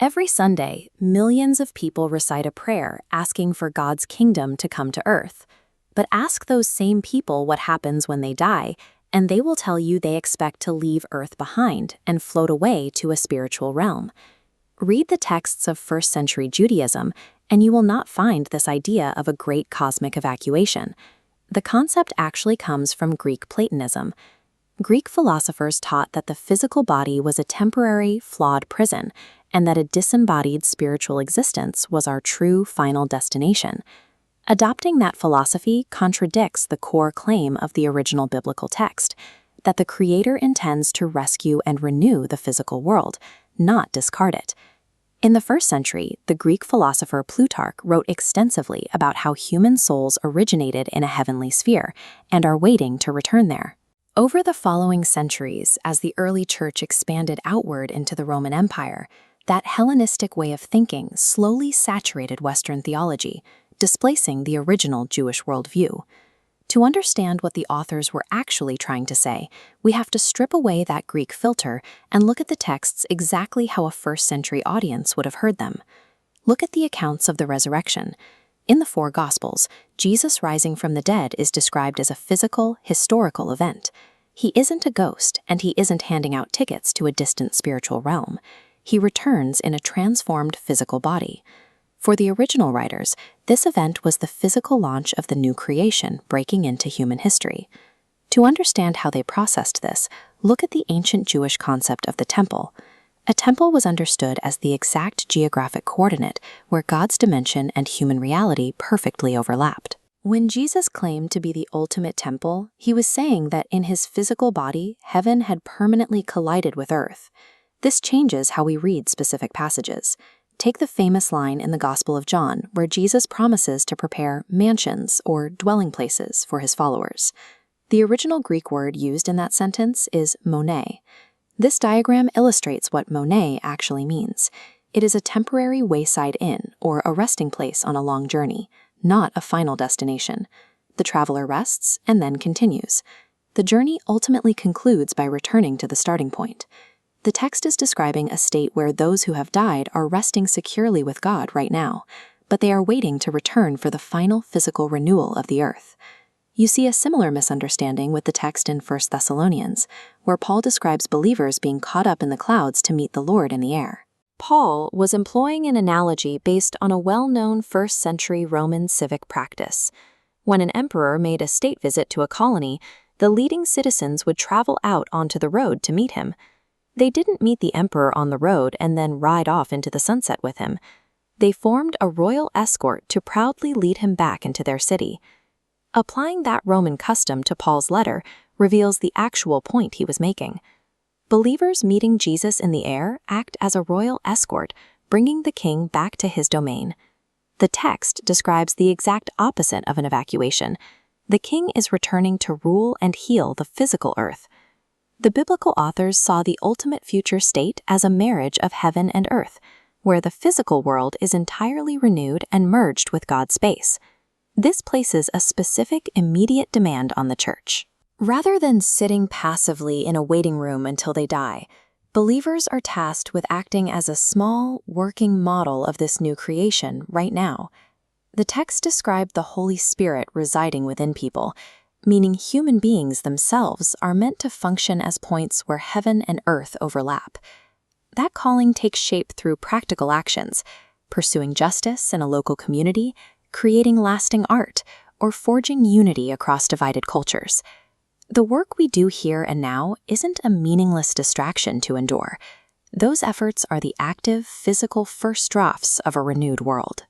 Every Sunday, millions of people recite a prayer asking for God's kingdom to come to earth. But ask those same people what happens when they die, and they will tell you they expect to leave Earth behind and float away to a spiritual realm. Read the texts of first-century Judaism, and you will not find this idea of a great cosmic evacuation. The concept actually comes from Greek Platonism. Greek philosophers taught that the physical body was a temporary, flawed prison, and that a disembodied spiritual existence was our true final destination. Adopting that philosophy contradicts the core claim of the original biblical text, that the Creator intends to rescue and renew the physical world, not discard it. In the first century, the Greek philosopher Plutarch wrote extensively about how human souls originated in a heavenly sphere and are waiting to return there. Over the following centuries, as the early church expanded outward into the Roman Empire, that Hellenistic way of thinking slowly saturated Western theology, displacing the original Jewish worldview. To understand what the authors were actually trying to say, we have to strip away that Greek filter and look at the texts exactly how a first-century audience would have heard them. Look at the accounts of the resurrection. In the four Gospels, Jesus rising from the dead is described as a physical, historical event. He isn't a ghost, and he isn't handing out tickets to a distant spiritual realm. He returns in a transformed physical body. For the original writers, this event was the physical launch of the new creation breaking into human history. To understand how they processed this, look at the ancient Jewish concept of the temple. A temple was understood as the exact geographic coordinate where God's dimension and human reality perfectly overlapped. When Jesus claimed to be the ultimate temple, he was saying that in his physical body, heaven had permanently collided with earth. This changes how we read specific passages. Take the famous line in the Gospel of John where Jesus promises to prepare mansions or dwelling places for his followers. The original Greek word used in that sentence is monē. This diagram illustrates what monē actually means. It is a temporary wayside inn or a resting place on a long journey, not a final destination. The traveler rests and then continues. The journey ultimately concludes by returning to the starting point. The text is describing a state where those who have died are resting securely with God right now, but they are waiting to return for the final physical renewal of the earth. You see a similar misunderstanding with the text in 1 Thessalonians, where Paul describes believers being caught up in the clouds to meet the Lord in the air. Paul was employing an analogy based on a well-known first-century Roman civic practice. When an emperor made a state visit to a colony, the leading citizens would travel out onto the road to meet him. They didn't meet the emperor on the road and then ride off into the sunset with him. They formed a royal escort to proudly lead him back into their city. Applying that Roman custom to Paul's letter reveals the actual point he was making. Believers meeting Jesus in the air act as a royal escort, bringing the king back to his domain. The text describes the exact opposite of an evacuation. The king is returning to rule and heal the physical earth. The biblical authors saw the ultimate future state as a marriage of heaven and earth, where the physical world is entirely renewed and merged with God's space. This places a specific, immediate demand on the church. Rather than sitting passively in a waiting room until they die, believers are tasked with acting as a small, working model of this new creation right now. The text described the Holy Spirit residing within people, meaning human beings themselves are meant to function as points where heaven and earth overlap. That calling takes shape through practical actions, pursuing justice in a local community, creating lasting art, or forging unity across divided cultures. The work we do here and now isn't a meaningless distraction to endure. Those efforts are the active, physical first drafts of a renewed world.